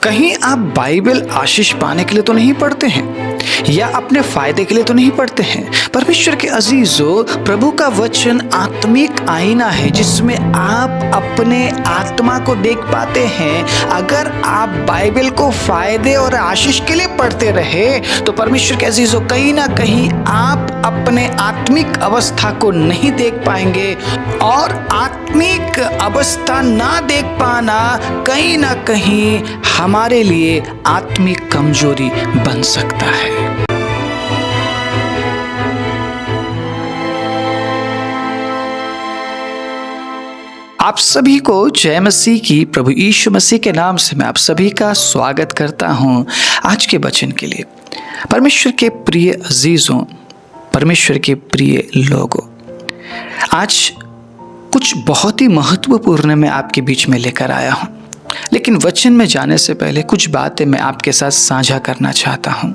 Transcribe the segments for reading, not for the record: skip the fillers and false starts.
कहीं आप बाइबल आशीष पाने के लिए तो नहीं पढ़ते हैं या अपने फायदे के लिए तो नहीं पढ़ते हैं। परमेश्वर के अजीजों, प्रभु का वचन आत्मिक आईना है जिसमें आप अपने आत्मा को देख पाते हैं। अगर आप बाइबल को फायदे और आशीष के लिए पढ़ते रहे तो परमेश्वर के अजीजों, कहीं ना कहीं आप अपने आत्मिक अवस्था को नहीं देख पाएंगे और आत्मिक अवस्था ना देख पाना कहीं ना कहीं हमारे लिए आत्मिक कमजोरी बन सकता है। आप सभी को जय मसीह की। प्रभु यीशु मसीह के नाम से मैं आप सभी का स्वागत करता हूं आज के वचन के लिए। परमेश्वर के प्रिय अजीजों, परमेश्वर के प्रिय लोगों, आज कुछ बहुत ही महत्वपूर्ण मैं आपके बीच में लेकर आया हूं। लेकिन वचन में जाने से पहले कुछ बातें मैं आपके साथ साझा करना चाहता हूं।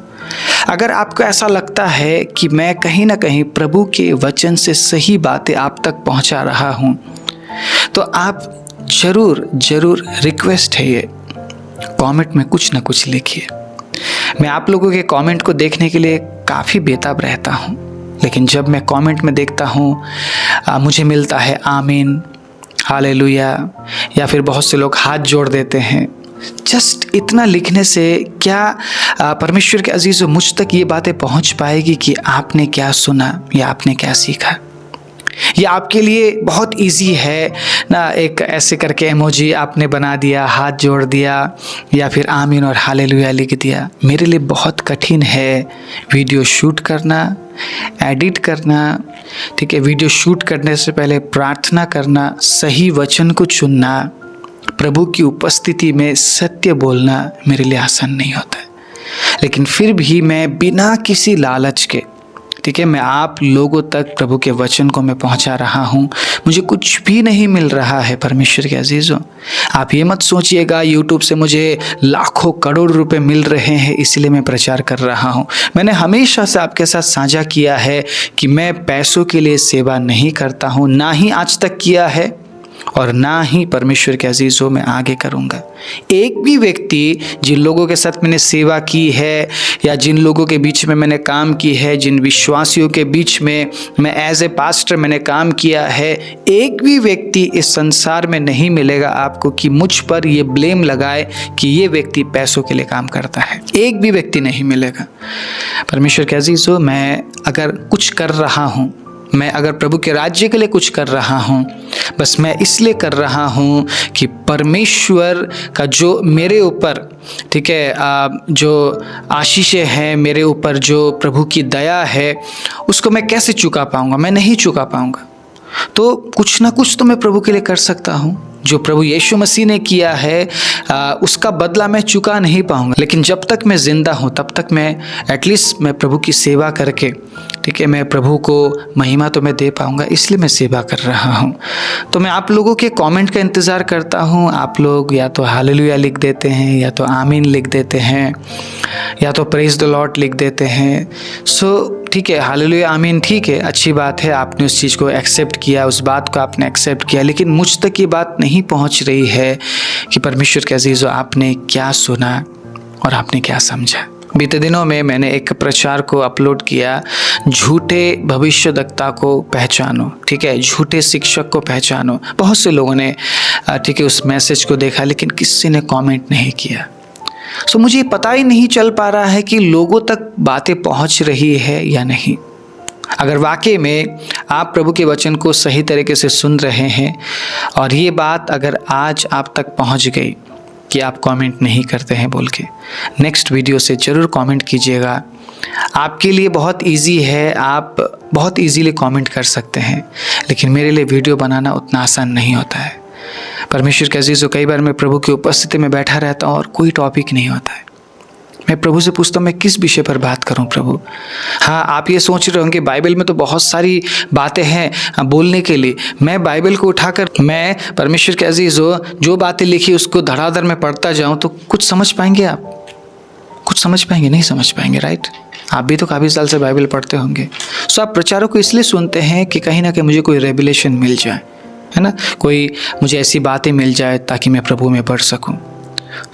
अगर आपको ऐसा लगता है कि मैं कहीं ना कहीं प्रभु के वचन से सही बातें आप तक पहुंचा रहा हूं, तो आप जरूर रिक्वेस्ट है, ये कमेंट में कुछ ना कुछ लिखिए। मैं आप लोगों के कमेंट को देखने के लिए काफ़ी बेताब रहता हूं, लेकिन जब मैं कमेंट में देखता हूं मुझे मिलता है आमीन, हालेलुया, या फिर बहुत से लोग हाथ जोड़ देते हैं। जस्ट इतना लिखने से क्या परमेश्वर के अजीज़ों मुझ तक ये बातें पहुंच पाएगी कि आपने क्या सुना या आपने क्या सीखा। ये आपके लिए बहुत इजी है ना, एक ऐसे करके इमोजी आपने बना दिया, हाथ जोड़ दिया या फिर आमीन और हालेलुया लिख दिया। मेरे लिए बहुत कठिन है वीडियो शूट करना, एडिट करना, ठीक है। वीडियो शूट करने से पहले प्रार्थना करना, सही वचन को चुनना, प्रभु की उपस्थिति में सत्य बोलना मेरे लिए आसान नहीं होता है। लेकिन फिर भी मैं बिना किसी लालच के, ठीक है, मैं आप लोगों तक प्रभु के वचन को मैं पहुंचा रहा हूं। मुझे कुछ भी नहीं मिल रहा है परमेश्वर के अजीजों। आप ये मत सोचिएगा यूट्यूब से मुझे लाखों करोड़ रुपए मिल रहे हैं इसलिए मैं प्रचार कर रहा हूं। मैंने हमेशा से आपके साथ साझा किया है कि मैं पैसों के लिए सेवा नहीं करता हूं, ना ही आज तक किया है और ना ही परमेश्वर के अजीज़ों में आगे करूँगा। एक भी व्यक्ति जिन लोगों के साथ मैंने सेवा की है या जिन लोगों के बीच में मैंने काम की है, जिन विश्वासियों के बीच में मैं एज ए पास्टर मैंने काम किया है, एक भी व्यक्ति इस संसार में नहीं मिलेगा आपको कि मुझ पर ये ब्लेम लगाए कि ये व्यक्ति पैसों के लिए काम करता है। एक भी व्यक्ति नहीं मिलेगा। परमेश्वर के अजीज़ों, मैं अगर कुछ कर रहा हूँ, मैं अगर प्रभु के राज्य के लिए कुछ कर रहा हूँ, बस मैं इसलिए कर रहा हूँ कि परमेश्वर का जो मेरे ऊपर, ठीक है, जो आशीषें हैं मेरे ऊपर, जो प्रभु की दया है, उसको मैं कैसे चुका पाऊँगा? मैं नहीं चुका पाऊँगा। तो कुछ ना कुछ तो मैं प्रभु के लिए कर सकता हूँ। जो प्रभु यीशु मसीह ने किया है उसका बदला मैं चुका नहीं पाऊँगा। लेकिन जब तक मैं ज़िंदा हूँ तब तक मैं एटलीस्ट मैं प्रभु की सेवा करके, ठीक है, मैं प्रभु को महिमा तो मैं दे पाऊँगा, इसलिए मैं सेवा कर रहा हूँ। तो मैं आप लोगों के कमेंट का इंतज़ार करता हूँ। आप लोग या तो हालेलुया लिख देते हैं, या तो आमीन लिख देते हैं, या तो प्रेज द लॉर्ड लिख देते हैं। सो ठीक है, हालेलुया आमीन, ठीक है, अच्छी बात है, आपने उस चीज़ को एक्सेप्ट किया, उस बात को आपने एक्सेप्ट किया। लेकिन मुझ तक ये बात नहीं पहुंच रही है कि परमेश्वर के अजीज़ों आपने क्या सुना और आपने क्या समझा। बीते दिनों में मैंने एक प्रचार को अपलोड किया, झूठे भविष्यवक्ता को पहचानो, ठीक है, झूठे शिक्षक को पहचानो। बहुत से लोगों ने, ठीक है, उस मैसेज को देखा, लेकिन किसी ने कमेंट नहीं किया। सो मुझे पता ही नहीं चल पा रहा है कि लोगों तक बातें पहुंच रही है या नहीं। अगर वाकई में आप प्रभु के वचन को सही तरीके से सुन रहे हैं और ये बात अगर आज आप तक पहुंच गई कि आप कमेंट नहीं करते हैं बोल के, नेक्स्ट वीडियो से ज़रूर कमेंट कीजिएगा। आपके लिए बहुत इजी है, आप बहुत इजीली कमेंट कर सकते हैं, लेकिन मेरे लिए वीडियो बनाना उतना आसान नहीं होता है। परमेश्वर के अजीज़ों, कई बार मैं प्रभु की उपस्थिति में बैठा रहता हूँ और कोई टॉपिक नहीं होता है। मैं प्रभु से पूछता हूँ मैं किस विषय पर बात करूँ प्रभु। हाँ, आप ये सोच रहे होंगे बाइबल में तो बहुत सारी बातें हैं बोलने के लिए। मैं बाइबल को उठाकर, मैं परमेश्वर के अजीज़ों जो बातें लिखी उसको धड़ाधड़ में पढ़ता जाऊँ तो कुछ समझ पाएंगे आप? कुछ समझ पाएंगे? नहीं समझ पाएंगे, राइट। आप भी तो काफ़ी साल से बाइबल पढ़ते होंगे। सो आप प्रचारों को इसलिए सुनते हैं कि कहीं ना कहीं मुझे कोई रेवलेशन मिल जाए, है ना, कोई मुझे ऐसी बातें मिल जाए ताकि मैं प्रभु में बढ़ सकूं।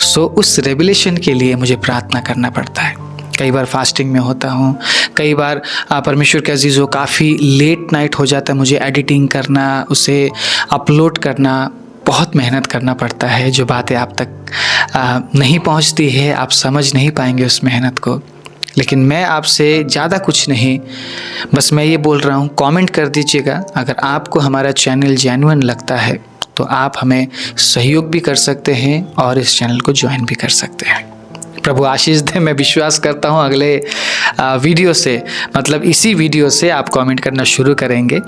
सो उस रेवलेशन के लिए मुझे प्रार्थना करना पड़ता है। कई बार फास्टिंग में होता हूँ, कई बार परमेश्वर के अजीज़ों काफ़ी लेट नाइट हो जाता है, मुझे एडिटिंग करना, उसे अपलोड करना, बहुत मेहनत करना पड़ता है। जो बातें आप तक नहीं पहुँचती है, आप समझ नहीं पाएंगे उस मेहनत को। लेकिन मैं आपसे ज़्यादा कुछ नहीं, बस मैं ये बोल रहा हूँ, कमेंट कर दीजिएगा। अगर आपको हमारा चैनल जेन्युइन लगता है तो आप हमें सहयोग भी कर सकते हैं और इस चैनल को ज्वाइन भी कर सकते हैं। प्रभु आशीष दे। मैं विश्वास करता हूँ अगले वीडियो से, मतलब इसी वीडियो से आप कमेंट करना शुरू करेंगे।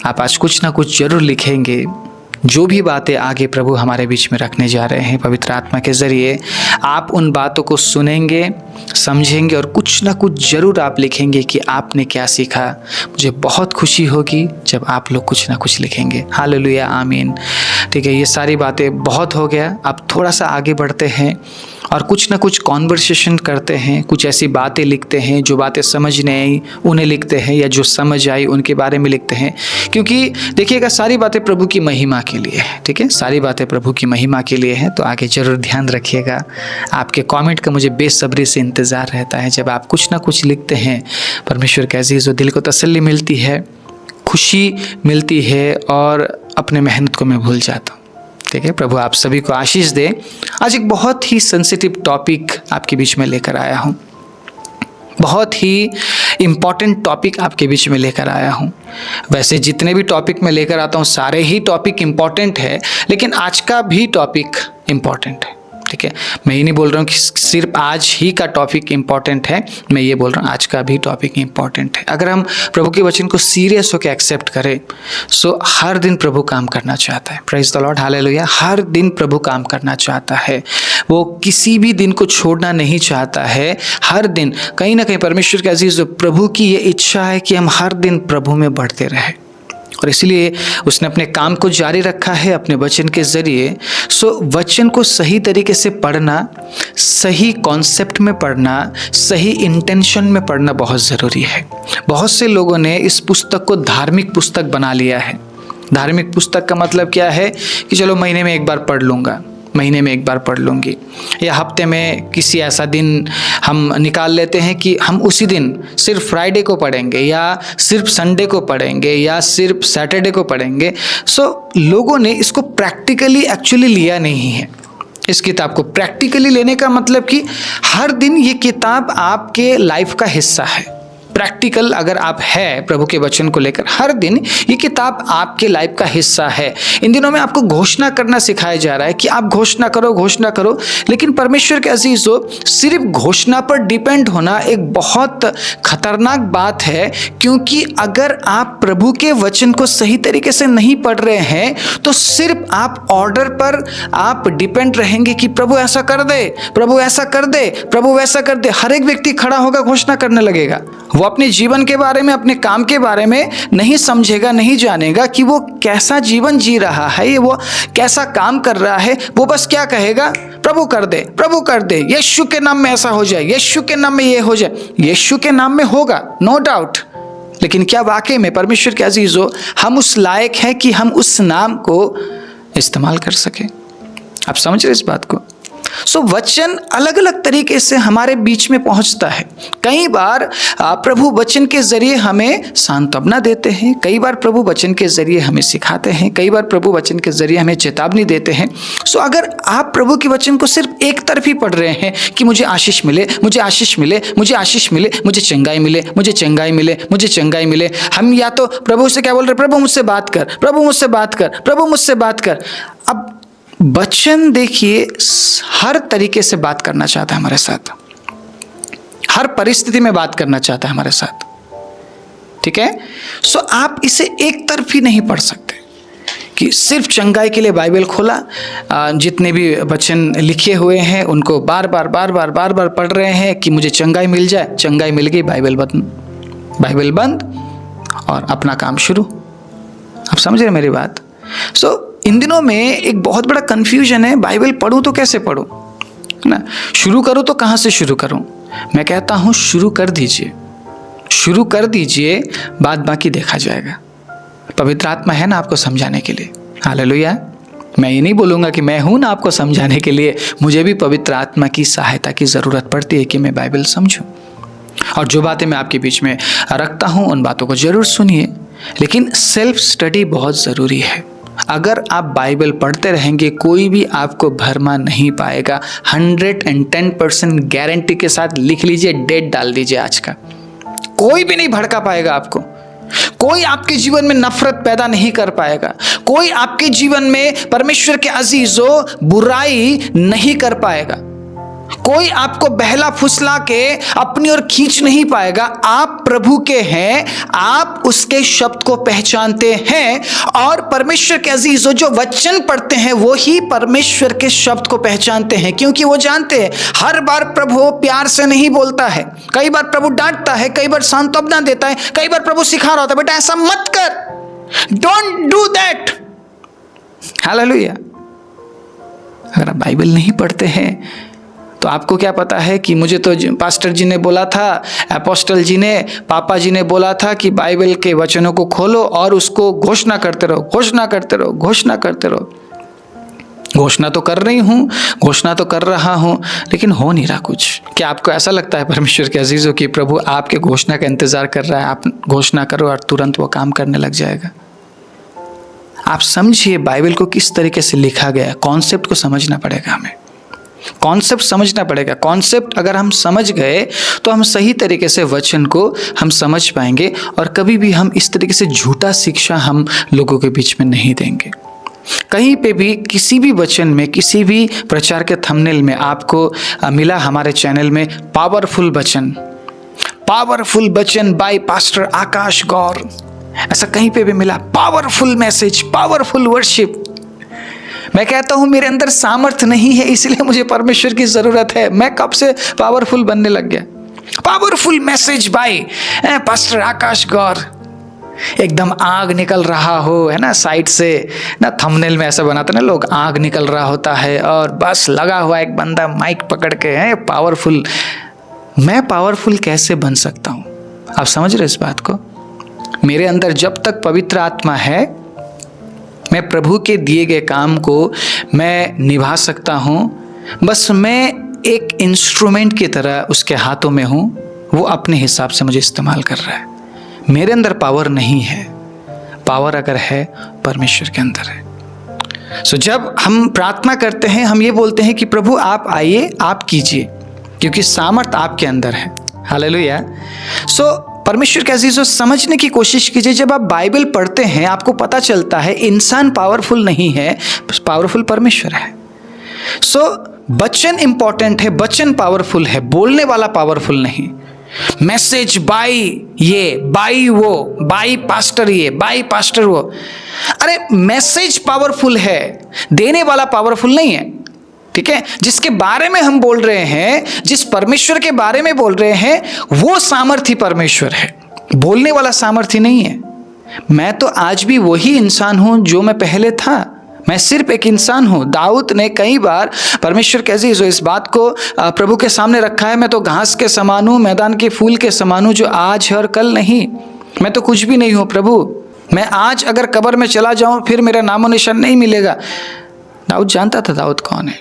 आप आज कुछ ना कुछ ज़रूर लिखेंगे। जो भी बातें आगे प्रभु हमारे बीच में रखने जा रहे हैं पवित्र आत्मा के ज़रिए, आप उन बातों को सुनेंगे, समझेंगे और कुछ ना कुछ ज़रूर आप लिखेंगे कि आपने क्या सीखा। मुझे बहुत खुशी होगी जब आप लोग कुछ ना कुछ लिखेंगे। हालेलुया, आमीन। ठीक है, ये सारी बातें बहुत हो गया। अब थोड़ा सा आगे बढ़ते हैं और कुछ ना कुछ कॉन्वर्सेशन करते हैं, कुछ ऐसी बातें लिखते हैं, जो बातें समझ नहीं आई उन्हें लिखते हैं, या जो समझ आई उनके बारे में लिखते हैं। क्योंकि देखिएगा, सारी बातें प्रभु की महिमा के लिए है। ठीक है, सारी बातें प्रभु की महिमा के लिए हैं। तो आगे ज़रूर ध्यान रखिएगा। आपके कमेंट का मुझे बेसब्री से इंतज़ार रहता है। जब आप कुछ ना कुछ लिखते हैं, परमेश्वर के अजीज़, दिल को तसल्ली मिलती है, खुशी मिलती है और अपने मेहनत को मैं भूल जाता हूँ। ठीक है, प्रभु आप सभी को आशीष दे। आज एक बहुत ही सेंसिटिव टॉपिक आपके बीच में लेकर आया हूँ, बहुत ही इम्पॉर्टेंट टॉपिक आपके बीच में लेकर आया हूँ। वैसे जितने भी टॉपिक मैं लेकर आता हूँ सारे ही टॉपिक इम्पॉर्टेंट है, लेकिन आज का भी टॉपिक इम्पॉर्टेंट है। ठीक है, मैं ये नहीं बोल रहा हूँ कि सिर्फ आज ही का टॉपिक इम्पॉर्टेंट है, मैं ये बोल रहा हूँ आज का भी टॉपिक इम्पॉर्टेंट है। अगर हम प्रभु के वचन को सीरियस होकर एक्सेप्ट करें, सो हर दिन प्रभु काम करना चाहता है। Praise the Lord, hallelujah. हर दिन प्रभु काम करना चाहता है, वो किसी भी दिन को छोड़ना नहीं चाहता है। हर दिन कहीं ना कहीं परमेश्वर के अजीज, प्रभु की ये इच्छा है कि हम हर दिन प्रभु में बढ़ते रहें, और इसलिए उसने अपने काम को जारी रखा है अपने वचन के ज़रिए। सो वचन को सही तरीके से पढ़ना, सही कॉन्सेप्ट में पढ़ना, सही इंटेंशन में पढ़ना बहुत ज़रूरी है। बहुत से लोगों ने इस पुस्तक को धार्मिक पुस्तक बना लिया है। धार्मिक पुस्तक का मतलब क्या है कि चलो महीने में एक बार पढ़ लूँगा, महीने में एक बार पढ़ लूँगी, या हफ्ते में किसी ऐसा दिन हम निकाल लेते हैं कि हम उसी दिन सिर्फ फ्राइडे को पढ़ेंगे, या सिर्फ संडे को पढ़ेंगे, या सिर्फ सैटरडे को पढ़ेंगे। सो लोगों ने इसको प्रैक्टिकली एक्चुअली लिया नहीं है। इस किताब को प्रैक्टिकली लेने का मतलब कि हर दिन ये किताब आपके लाइफ का हिस्सा है। प्रैक्टिकल अगर आप है प्रभु के वचन को लेकर, हर दिन ये किताब आपके लाइफ का हिस्सा है। इन दिनों में आपको घोषणा करना सिखाया जा रहा है कि आप घोषणा करो, घोषणा करो। लेकिन परमेश्वर के अजीजों, सिर्फ घोषणा पर डिपेंड होना एक बहुत खतरनाक बात है, क्योंकि अगर आप प्रभु के वचन को सही तरीके से नहीं पढ़ रहे हैं तो सिर्फ आप ऑर्डर पर आप डिपेंड रहेंगे कि प्रभु ऐसा कर दे, प्रभु ऐसा कर दे, प्रभु वैसा कर दे। हर एक व्यक्ति खड़ा होगा, घोषणा करने लगेगा। वो अपने जीवन के बारे में, अपने काम के बारे में नहीं समझेगा, नहीं जानेगा कि वो कैसा जीवन जी रहा है, वो कैसा काम कर रहा है। वो बस क्या कहेगा, प्रभु कर दे, प्रभु कर दे, यीशु के नाम में ऐसा हो जाए, यीशु के नाम में ये हो जाए। यीशु के नाम में होगा, नो डाउट, लेकिन क्या वाकई में परमेश्वर के अजीजों हम उस लायक हैं कि हम उस नाम को इस्तेमाल कर सकें? आप समझ रहे इस बात को? सो वचन अलग अलग तरीके से हमारे बीच में पहुंचता है। कई बार प्रभु वचन के जरिए हमें सांत्वना देते हैं, कई बार प्रभु वचन के जरिए हमें सिखाते हैं, कई बार प्रभु वचन के जरिए हमें चेतावनी देते हैं। सो अगर आप प्रभु के वचन को सिर्फ एक तरफी पढ़ रहे हैं कि मुझे आशीष मिले, मुझे आशीष मिले, मुझे आशीष मिले, मुझे चंगाई मिले, मुझे चंगाई मिले, मुझे चंगाई मिले, हम या तो प्रभु से क्या बोल रहे, प्रभु मुझसे बात कर, प्रभु मुझसे बात कर, प्रभु मुझसे बात कर। अब वचन देखिए हर तरीके से बात करना चाहता है हमारे साथ, हर परिस्थिति में बात करना चाहता है हमारे साथ। ठीक है, सो आप इसे एक तरफ ही नहीं पढ़ सकते कि सिर्फ चंगाई के लिए बाइबल खोला, जितने भी वचन लिखे हुए हैं उनको बार बार पढ़ रहे हैं कि मुझे चंगाई मिल जाए। चंगाई मिल गई, बाइबल बंद और अपना काम शुरू। आप समझ रहे मेरी बात? सो इन दिनों में एक बहुत बड़ा कंफ्यूजन है, बाइबल पढूं तो कैसे पढूं ना, शुरू करूं तो कहां से शुरू करूं? मैं कहता हूं शुरू कर दीजिए, बाद बाकी देखा जाएगा। पवित्र आत्मा है ना आपको समझाने के लिए। हालेलुया। मैं ये नहीं बोलूँगा कि मैं हूँ ना आपको समझाने के लिए, मुझे भी पवित्र आत्मा की सहायता की ज़रूरत पड़ती है कि मैं बाइबल समझूँ। और जो बातें मैं आपके बीच में रखता हूँ उन बातों को ज़रूर सुनिए, लेकिन सेल्फ स्टडी बहुत ज़रूरी है। अगर आप बाइबल पढ़ते रहेंगे कोई भी आपको भरमा नहीं पाएगा। 110% गारंटी के साथ लिख लीजिए, डेट डाल दीजिए आज का। कोई भी नहीं भड़का पाएगा आपको, कोई आपके जीवन में नफरत पैदा नहीं कर पाएगा, कोई आपके जीवन में परमेश्वर के अजीजों बुराई नहीं कर पाएगा, कोई आपको बहला फुसला के अपनी ओर खींच नहीं पाएगा। आप प्रभु के हैं, आप उसके शब्द को पहचानते हैं, और परमेश्वर के अजीजों जो वचन पढ़ते हैं वो ही परमेश्वर के शब्द को पहचानते हैं, क्योंकि वो जानते हैं हर बार प्रभु प्यार से नहीं बोलता है। कई बार प्रभु डांटता है, कई बार सांत्वना देता है, कई बार प्रभु सिखा रहा होता है, बेटा ऐसा मत कर, डोंट डू दैट। हालेलुया। अगर आप बाइबल नहीं पढ़ते हैं तो आपको क्या पता है कि मुझे तो पास्टर जी ने बोला था, अपोस्टल जी ने, पापा जी ने बोला था कि बाइबल के वचनों को खोलो और उसको घोषणा करते रहो, घोषणा करते रहो, घोषणा करते रहो। घोषणा तो कर रही हूँ, घोषणा तो कर रहा हूँ, लेकिन हो नहीं रहा कुछ। क्या आपको ऐसा लगता है परमेश्वर के अजीजों की प्रभु आपके घोषणा का इंतजार कर रहा है? आप घोषणा करो और तुरंत वो काम करने लग जाएगा। आप समझिए बाइबल को किस तरीके से लिखा गया है, कॉन्सेप्ट को समझना पड़ेगा हमें, कॉन्सेप्ट समझना पड़ेगा। कॉन्सेप्ट अगर हम समझ गए तो हम सही तरीके से वचन को हम समझ पाएंगे, और कभी भी हम इस तरीके से झूठा शिक्षा हम लोगों के बीच में नहीं देंगे। कहीं पे भी किसी भी वचन में, किसी भी प्रचार के थंबनेल में आपको मिला हमारे चैनल में पावरफुल वचन बाय पास्टर आकाश गौर, ऐसा कहीं पे भी मिला, पावरफुल मैसेज, पावरफुल वर्शिप। मैं कहता हूं मेरे अंदर सामर्थ्य नहीं है, इसलिए मुझे परमेश्वर की जरूरत है। मैं कब से पावरफुल बनने लग गया। पावरफुल मैसेज बाय पास्टर आकाश गौर, एकदम आग निकल रहा हो, है ना, साइड से ना, थंबनेल में ऐसा बनाते ना लोग, आग निकल रहा होता है और बस लगा हुआ एक बंदा माइक पकड़ के है पावरफुल। मैं पावरफुल कैसे बन सकता हूं? आप समझ रहे इस बात को? मेरे अंदर जब तक पवित्र आत्मा है, मैं प्रभु के दिए गए काम को मैं निभा सकता हूं। बस मैं एक इंस्ट्रूमेंट की तरह उसके हाथों में हूं, वो अपने हिसाब से मुझे इस्तेमाल कर रहा है। मेरे अंदर पावर नहीं है, पावर अगर है परमेश्वर के अंदर है। सो जब हम प्रार्थना करते हैं हम ये बोलते हैं कि प्रभु आप आइए, आप कीजिए, क्योंकि सामर्थ आपके अंदर है। हालेलुया। सो परमेश्वर के अजीजों, समझने की कोशिश कीजिए। जब आप बाइबल पढ़ते हैं आपको पता चलता है इंसान पावरफुल नहीं है, पावरफुल परमेश्वर है। सो वचन इंपॉर्टेंट है, वचन पावरफुल है, बोलने वाला पावरफुल नहीं। मैसेज बाय ये, बाय वो, बाय पास्टर ये, बाय पास्टर वो। अरे मैसेज पावरफुल है, देने वाला पावरफुल नहीं है। ठीक है, जिसके बारे में हम बोल रहे हैं, जिस परमेश्वर के बारे में बोल रहे हैं, वो सामर्थी परमेश्वर है, बोलने वाला सामर्थी नहीं है। मैं तो आज भी वही इंसान हूं जो मैं पहले था, मैं सिर्फ एक इंसान हूं। दाऊद ने कई बार परमेश्वर के अजीजों इस बात को प्रभु के सामने रखा है, मैं तो घास के समान हूं, मैदान के फूल के समान हूं, जो आज है और कल नहीं। मैं तो कुछ भी नहीं हूं प्रभु, मैं आज अगर कब्र में चला जाऊं फिर मेरा नामो निशान नहीं मिलेगा। दाऊद जानता था दाऊद कौन है,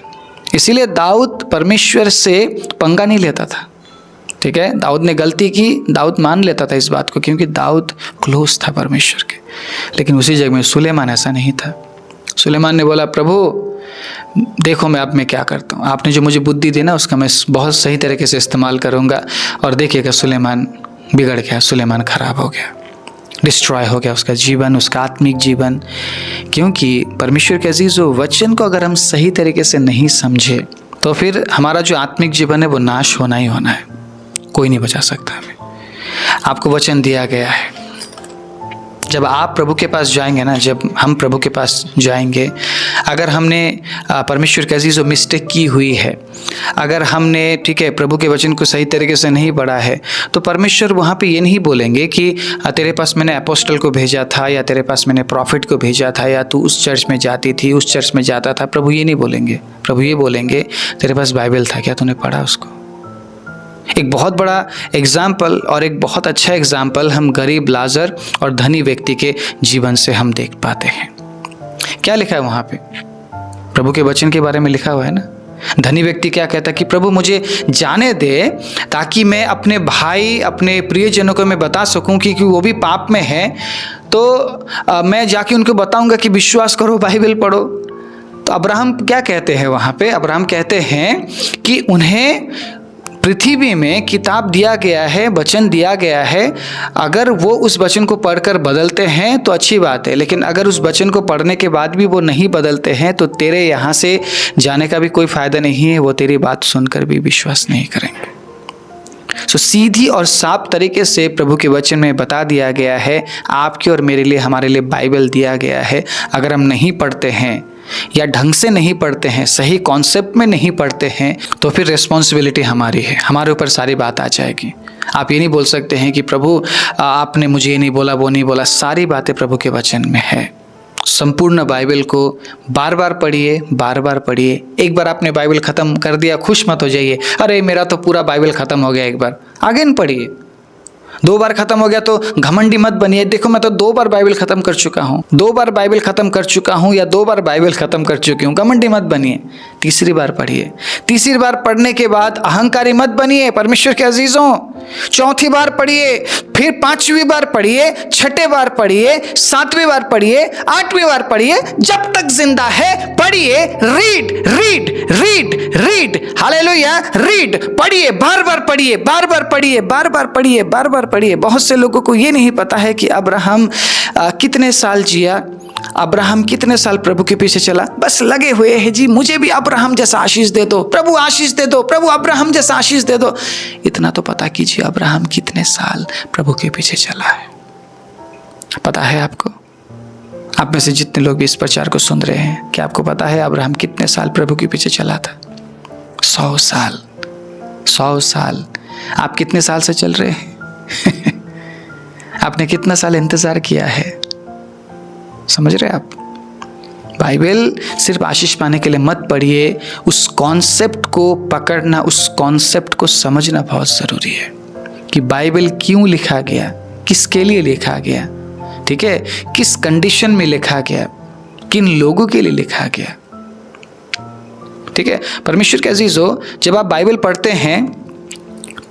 इसीलिए दाऊद परमेश्वर से पंगा नहीं लेता था। ठीक है, दाऊद ने गलती की, दाऊद मान लेता था इस बात को, क्योंकि दाऊद क्लोज था परमेश्वर के। लेकिन उसी जगह में सुलेमान ऐसा नहीं था। सुलेमान ने बोला प्रभु देखो मैं अब मैं क्या करता हूँ, आपने जो मुझे बुद्धि दी ना उसका मैं बहुत सही तरीके से इस्तेमाल करूँगा। और देखिएगा सुलेमान बिगड़ गया, सुलेमान खराब हो गया, डिस्ट्रॉय हो गया उसका जीवन, उसका आत्मिक जीवन। क्योंकि परमेश्वर के अजीजों, वचन को अगर हम सही तरीके से नहीं समझे तो फिर हमारा जो आत्मिक जीवन है वो नाश होना ही होना है, कोई नहीं बचा सकता हमें। आपको वचन दिया गया है, जब आप प्रभु के पास जाएंगे ना, जब हम प्रभु के पास जाएंगे, अगर हमने परमेश्वर के अजीजों मिस्टेक की हुई है, अगर हमने ठीक है प्रभु के वचन को सही तरीके से नहीं पढ़ा है, तो परमेश्वर वहाँ पे ये नहीं बोलेंगे कि तेरे पास मैंने अपोस्टल को भेजा था, या तेरे पास मैंने प्रॉफिट को भेजा था, या तू उस चर्च में जाती थी, उस चर्च में जाता था। प्रभु ये नहीं बोलेंगे, प्रभु ये बोलेंगे तेरे पास बाइबल था क्या, तूने पढ़ा उसको। एक बहुत बड़ा एग्जाम्पल और एक बहुत अच्छा एग्जाम्पल हम गरीब लाजर और धनी व्यक्ति के जीवन से हम देख पाते हैं। क्या लिखा है वहाँ पे? प्रभु के वचन के बारे में लिखा हुआ है ना। धनी व्यक्ति क्या कहता है कि प्रभु मुझे जाने दे ताकि मैं अपने भाई, अपने प्रियजनों को मैं बता सकूं कि वो भी पाप में है, तो मैं जाके उनको बताऊंगा कि विश्वास करो, बाइबल पढ़ो। तो अब्राहम क्या कहते हैं वहाँ पे? अब्राहम कहते हैं कि उन्हें पृथ्वी में किताब दिया गया है, वचन दिया गया है, अगर वो उस वचन को पढ़कर बदलते हैं तो अच्छी बात है, लेकिन अगर उस वचन को पढ़ने के बाद भी वो नहीं बदलते हैं तो तेरे यहाँ से जाने का भी कोई फ़ायदा नहीं है, वो तेरी बात सुनकर भी विश्वास नहीं करेंगे। सीधी और साफ तरीके से प्रभु के वचन में बता दिया गया है, आपके और मेरे लिए, हमारे लिए बाइबल दिया गया है। अगर हम नहीं पढ़ते हैं या ढंग से नहीं पढ़ते हैं, सही कॉन्सेप्ट में नहीं पढ़ते हैं, तो फिर रिस्पॉन्सिबिलिटी हमारी है, हमारे ऊपर सारी बात आ जाएगी। आप ये नहीं बोल सकते हैं कि प्रभु आपने मुझे ये नहीं बोला, वो नहीं बोला। सारी बातें प्रभु के वचन में है। संपूर्ण बाइबल को बार बार पढ़िए, बार बार पढ़िए। एक बार आपने बाइबल ख़त्म कर दिया, खुश मत हो जाइए, अरे मेरा तो पूरा बाइबल ख़त्म हो गया। एक बार आगे न पढ़िए। 2 बार ख़त्म हो गया तो घमंडी मत बनिए, देखो मैं तो 2 बार बाइबल ख़त्म कर चुका हूँ, 2 बार बाइबल ख़त्म कर चुका हूँ या 2 बार बाइबल ख़त्म कर चुकी हूँ। घमंडी मत बनिए। तीसरी बार पढ़िए। तीसरी बार पढ़ने के बाद अहंकारी मत बनिए परमेश्वर के अजीज़ों। चौथी बार पढ़िए, फिर 5वीं बार पढ़िए, 6ठे बार पढ़िए, 7वीं बार पढ़िए, 8वीं बार पढ़िए, जब तक जिंदा है पढ़िए। Read read read read, hallelujah, read, पढ़िए, बार बार पढ़िए, बार बार पढ़िए, बार बार पढ़िए, बार बार पढ़िए। बहुत से लोगों को ये नहीं पता है कि अब्राहम कितने साल जिया, अब्राहम कितने साल प्रभु के पीछे चला। बस लगे हुए हैं जी, मुझे भी अब्राहम जैसा आशीष दे दो, प्रभु आशीष दे दो, प्रभु अब्राहम जैसा आशीष दे दो। इतना तो पता कीजिए अब्राहम कितने साल प्रभु के पीछे चला है। पता है आपको? आप में से जितने लोग इस प्रचार को सुन रहे हैं, क्या आपको पता है अब्राहम कितने साल प्रभु के पीछे चला था? 100 साल। 100 साल। आप कितने साल से चल रहे हैं? आपने कितना साल इंतजार किया है? समझ रहे आप? बाइबल सिर्फ आशीष पाने के लिए मत पढ़िए, उस कॉन्सेप्ट को पकड़ना, उस कॉन्सेप्ट को समझना बहुत ज़रूरी है कि बाइबल क्यों लिखा गया, किसके लिए लिखा गया, ठीक है, किस कंडीशन में लिखा गया, किन लोगों के लिए लिखा गया। ठीक है, परमेश्वर के अजीजों, जब आप बाइबल पढ़ते हैं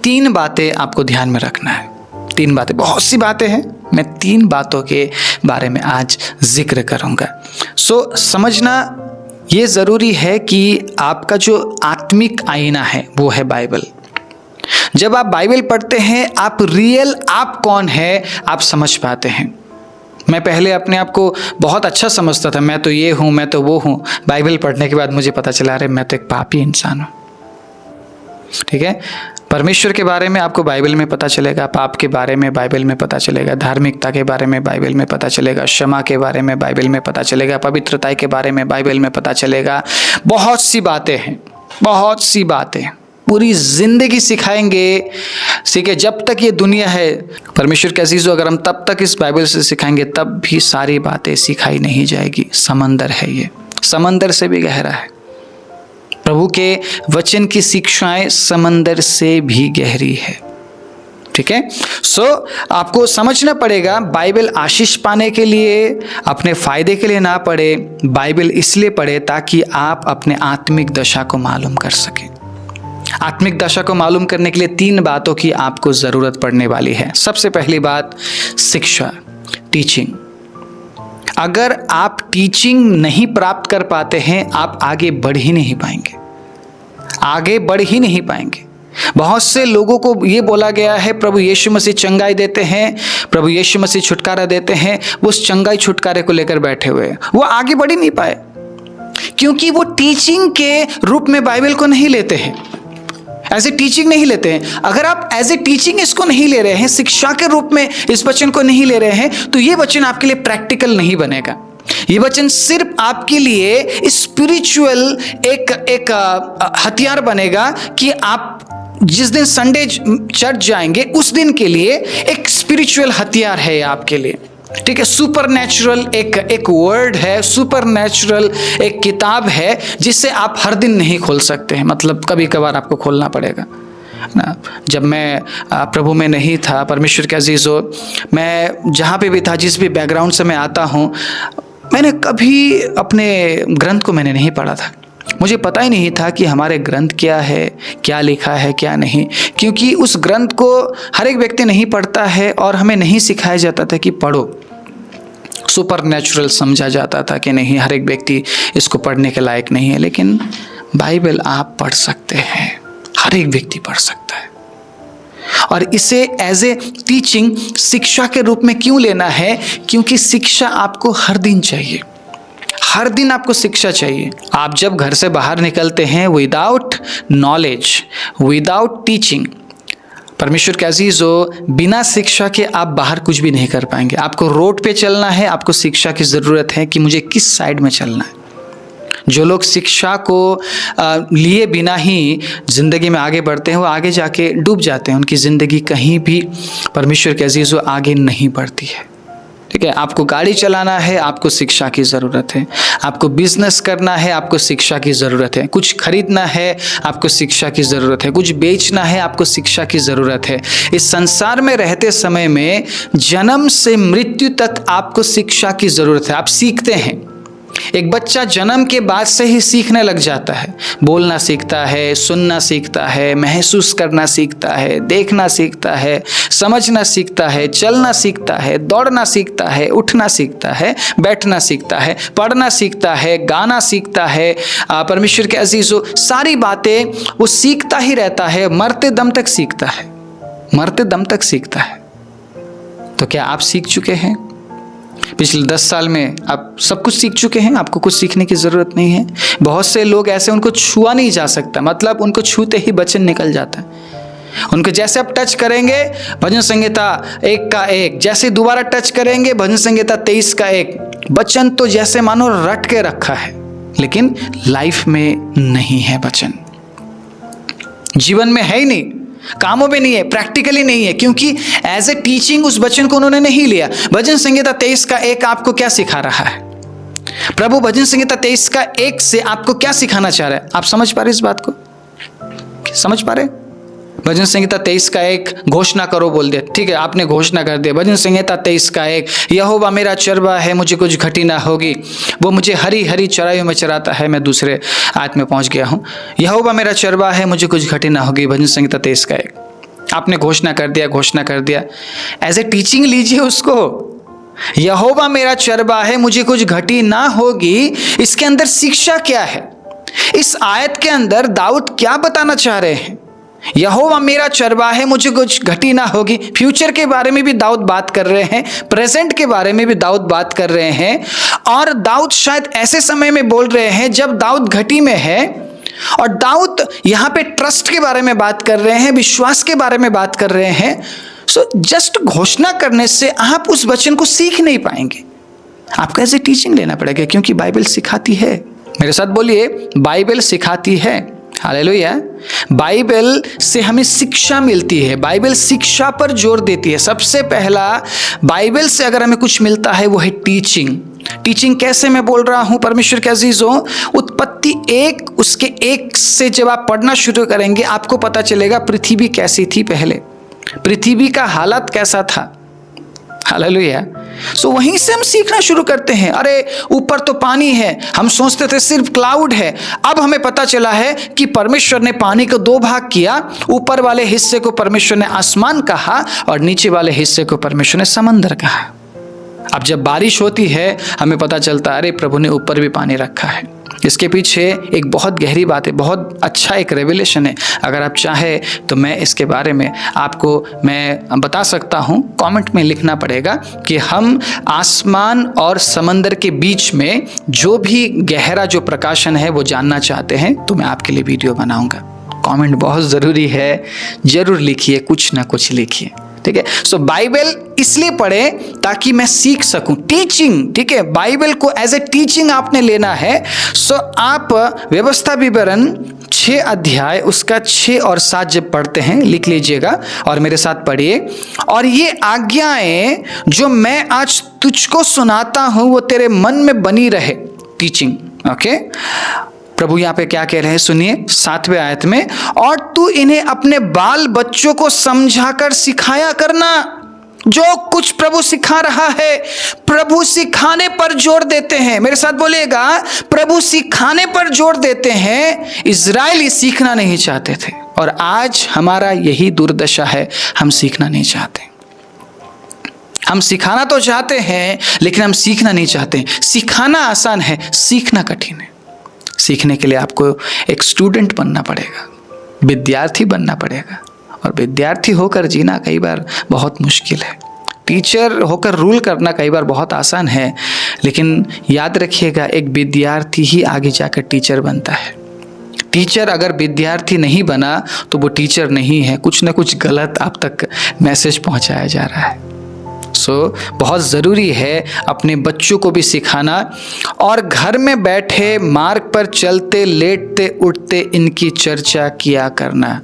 3 बातें आपको ध्यान में रखना है। 3 बातें, बहुत सी बातें हैं, मैं 3 बातों के बारे में आज जिक्र करूंगा। समझना ये ज़रूरी है कि आपका जो आत्मिक आईना है वो है बाइबल। जब आप बाइबल पढ़ते हैं, आप रियल आप कौन है आप समझ पाते हैं। मैं पहले अपने आप को बहुत अच्छा समझता था, मैं तो ये हूँ, मैं तो वो हूँ। बाइबल पढ़ने के बाद मुझे पता चला, अरे मैं तो एक पापी इंसान हूँ। ठीक है, परमेश्वर के बारे में आपको बाइबल में पता चलेगा, पाप के बारे में बाइबल में पता चलेगा, धार्मिकता के बारे में बाइबल में पता चलेगा, क्षमा के बारे में बाइबल में पता चलेगा, पवित्रता के बारे में बाइबल में पता चलेगा। बहुत सी बातें हैं, बहुत सी बातें पूरी जिंदगी सिखाएंगे। सीखे जब तक ये दुनिया है परमेश्वर के अजीजों, अगर हम तब तक इस बाइबल से सिखाएंगे तब भी सारी बातें सिखाई नहीं जाएगी। समंदर है ये, समंदर से भी गहरा है। प्रभु के वचन की शिक्षाएं समंदर से भी गहरी है। ठीक है, आपको समझना पड़ेगा, बाइबल आशीष पाने के लिए, अपने फायदे के लिए ना पढ़े, बाइबल इसलिए पढ़े ताकि आप अपने आत्मिक दशा को मालूम कर सकें। आत्मिक दशा को मालूम करने के लिए 3 बातों की आपको ज़रूरत पड़ने वाली है। सबसे पहली बात, शिक्षा, टीचिंग। अगर आप टीचिंग नहीं प्राप्त कर पाते हैं, आप आगे बढ़ ही नहीं पाएंगे, आगे बढ़ ही नहीं पाएंगे। बहुत से लोगों को ये बोला गया है प्रभु यीशु मसीह चंगाई देते हैं, प्रभु यीशु मसीह छुटकारा देते हैं, वो उस चंगाई छुटकारे को लेकर बैठे हुए हैं, वो आगे बढ़ ही नहीं पाए क्योंकि वो टीचिंग के रूप में बाइबल को नहीं लेते हैं, एज ए टीचिंग नहीं लेते हैं। अगर आप एज ए टीचिंग इसको नहीं ले रहे हैं, शिक्षा के रूप में इस वचन को नहीं ले रहे हैं, तो ये वचन आपके लिए प्रैक्टिकल नहीं बनेगा। ये वचन सिर्फ आपके लिए स्पिरिचुअल एक हथियार बनेगा कि आप जिस दिन संडे चर्च जाएंगे उस दिन के लिए एक स्पिरिचुअल हथियार है आपके लिए। ठीक है, सुपर नेचुरल एक वर्ड है, सुपर नेचुरल एक किताब है जिससे आप हर दिन नहीं खोल सकते हैं, मतलब कभी कभार आपको खोलना पड़ेगा ना। जब मैं प्रभु में नहीं था, परमेश्वर के अजीज़ों, मैं जहाँ पे भी था, जिस भी बैकग्राउंड से मैं आता हूँ, मैंने कभी अपने ग्रंथ को मैंने नहीं पढ़ा था। मुझे पता ही नहीं था कि हमारे ग्रंथ क्या है, क्या लिखा है, क्या नहीं, क्योंकि उस ग्रंथ को हर एक व्यक्ति नहीं पढ़ता है और हमें नहीं सिखाया जाता था कि पढ़ो। सुपर नेचुरल समझा जाता था कि नहीं, हर एक व्यक्ति इसको पढ़ने के लायक नहीं है। लेकिन बाइबल आप पढ़ सकते हैं, हर एक व्यक्ति पढ़ सकता है। और इसे एज ए टीचिंग, शिक्षा के रूप में क्यों लेना है? क्योंकि शिक्षा आपको हर दिन चाहिए, हर दिन आपको शिक्षा चाहिए। आप जब घर से बाहर निकलते हैं विदाउट नॉलेज, विदाउट टीचिंग, परमेश्वर के अजीजों, बिना शिक्षा के आप बाहर कुछ भी नहीं कर पाएंगे। आपको रोड पे चलना है, आपको शिक्षा की ज़रूरत है कि मुझे किस साइड में चलना है। जो लोग शिक्षा को लिए बिना ही ज़िंदगी में आगे बढ़ते हैं, वो आगे जाके डूब जाते हैं। उनकी ज़िंदगी कहीं भी परमेश्वर के अजीजों आगे नहीं बढ़ती है। ठीक है, आपको गाड़ी चलाना है, आपको शिक्षा की ज़रूरत है। आपको बिजनेस करना है, आपको शिक्षा की ज़रूरत है। कुछ खरीदना है, आपको शिक्षा की ज़रूरत है। कुछ बेचना है, आपको शिक्षा की ज़रूरत है। इस संसार में रहते समय में जन्म से मृत्यु तक आपको शिक्षा की ज़रूरत है। आप सीखते हैं। एक बच्चा जन्म के बाद से ही सीखने लग जाता है। बोलना सीखता है, सुनना सीखता है, महसूस करना सीखता है, देखना सीखता है, समझना सीखता है, चलना सीखता है, दौड़ना सीखता है, उठना सीखता है, बैठना सीखता है, पढ़ना सीखता है, गाना सीखता है। परमेश्वर के अजीजों, सारी बातें वो सीखता ही रहता है, मरते दम तक सीखता है, मरते दम तक सीखता है। तो क्या आप सीख चुके हैं? पिछले 10 साल में आप सब कुछ सीख चुके हैं? आपको कुछ सीखने की ज़रूरत नहीं है। बहुत से लोग ऐसे, उनको छुआ नहीं जा सकता, मतलब उनको छूते ही वचन निकल जाता है। उनको जैसे आप टच करेंगे, भजन संहिता 1 का 1, जैसे दोबारा टच करेंगे, भजन संहिता 23 का 1, वचन तो जैसे मानो रट के रखा है, लेकिन लाइफ में नहीं है वचन, जीवन में है ही नहीं, कामों में नहीं है, प्रैक्टिकली नहीं है, क्योंकि एज ए टीचिंग उस वचन को उन्होंने नहीं लिया। भजन संहिता 23 का 1 आपको क्या सिखा रहा है? प्रभु भजन संहिता 23 का 1 से आपको क्या सिखाना चाह रहा है? आप समझ पा रहे इस बात को? समझ पा रहे? भजन संहिता 23 का 1 घोषणा करो बोल दिया, ठीक है, आपने घोषणा कर दिया। भजन संहिता 23 का 1, यहोवा मेरा चरवाहा है, मुझे कुछ घटी ना होगी, वो मुझे हरी हरी चराइयों में चराता है। मैं दूसरे आयत में पहुंच गया हूँ। यहोवा मेरा चरवाहा है, मुझे कुछ घटी ना होगी, भजन संहिता 23 का 1। आपने घोषणा कर दिया, घोषणा कर दिया। एज ए टीचिंग लीजिए उसको। यहोवा मेरा चरवाहा है, मुझे कुछ घटी ना होगी, इसके अंदर शिक्षा क्या है? इस आयत के अंदर दाऊद क्या बताना चाह रहे हैं? यहोवा मेरा चरवाहा है, मुझे कुछ घटी ना होगी। फ्यूचर के बारे में भी दाऊद बात कर रहे हैं, प्रेजेंट के बारे में भी दाऊद बात कर रहे हैं। और दाऊद शायद ऐसे समय में बोल रहे हैं जब दाऊद घटी में है, और दाऊद यहाँ पे ट्रस्ट के बारे में बात कर रहे हैं, विश्वास के बारे में बात कर रहे हैं। सो जस्ट घोषणा करने से आप उस वचन को सीख नहीं पाएंगे, आपको ऐसे टीचिंग लेना पड़ेगा, क्योंकि बाइबल सिखाती है। मेरे साथ बोलिए, बाइबल सिखाती है। हालेलुया। बाइबल से हमें शिक्षा मिलती है, बाइबल शिक्षा पर जोर देती है। सबसे पहला बाइबल से अगर हमें कुछ मिलता है वो है टीचिंग। टीचिंग कैसे मैं बोल रहा हूं परमेश्वर के अजीजों? उत्पत्ति 1 उसके 1 से जब आप पढ़ना शुरू करेंगे, आपको पता चलेगा पृथ्वी कैसी थी पहले, पृथ्वी का हालत कैसा था। हालेलुया। सो वहीं से हम सीखना शुरू करते हैं। अरे ऊपर तो पानी है, हम सोचते थे सिर्फ क्लाउड है, अब हमें पता चला है कि परमेश्वर ने पानी को 2 भाग किया। ऊपर वाले हिस्से को परमेश्वर ने आसमान कहा और नीचे वाले हिस्से को परमेश्वर ने समंदर कहा। अब जब बारिश होती है हमें पता चलता है अरे प्रभु ने ऊपर भी पानी रखा है। इसके पीछे एक बहुत गहरी बात है, बहुत अच्छा एक रेवलेशन है। अगर आप चाहें तो मैं इसके बारे में आपको मैं बता सकता हूँ। कमेंट में लिखना पड़ेगा कि हम आसमान और समंदर के बीच में जो भी गहरा जो प्रकाशन है वो जानना चाहते हैं, तो मैं आपके लिए वीडियो बनाऊंगा। कमेंट बहुत ज़रूरी है, ज़रूर लिखिए, कुछ ना कुछ लिखिए, ठीक है। सो बाइबल इसलिए पढ़े ताकि मैं सीख सकूं, टीचिंग, ठीक है। बाइबल को एज ए टीचिंग आपने लेना है। सो आप व्यवस्था विवरण 6 अध्याय उसका 6 और 7 जब पढ़ते हैं, लिख लीजिएगा और मेरे साथ पढ़िए। और ये आज्ञाएं जो मैं आज तुझको सुनाता हूं वो तेरे मन में बनी रहे, टीचिंग, ओके। प्रभु यहाँ पे क्या कह रहे हैं सुनिए 7वें आयत में, और तू इन्हें अपने बाल बच्चों को समझाकर सिखाया करना। जो कुछ प्रभु सिखा रहा है, प्रभु सिखाने पर जोर देते हैं। मेरे साथ बोलिएगा, प्रभु सिखाने पर जोर देते हैं। इजराइली सीखना नहीं चाहते थे और आज हमारा यही दुर्दशा है, हम सीखना नहीं चाहते। हम सिखाना तो चाहते हैं लेकिन हम सीखना नहीं चाहते। सिखाना आसान है, सीखना कठिन है। सीखने के लिए आपको एक स्टूडेंट बनना पड़ेगा, विद्यार्थी बनना पड़ेगा, और विद्यार्थी होकर जीना कई बार बहुत मुश्किल है। टीचर होकर रूल करना कई बार बहुत आसान है, लेकिन याद रखिएगा, एक विद्यार्थी ही आगे जाकर टीचर बनता है। टीचर अगर विद्यार्थी नहीं बना तो वो टीचर नहीं है, कुछ ना कुछ गलत आप तक मैसेज पहुंचाया जा रहा है। बहुत ज़रूरी है अपने बच्चों को भी सिखाना, और घर में बैठे मार्ग पर चलते लेटते उठते इनकी चर्चा किया करना।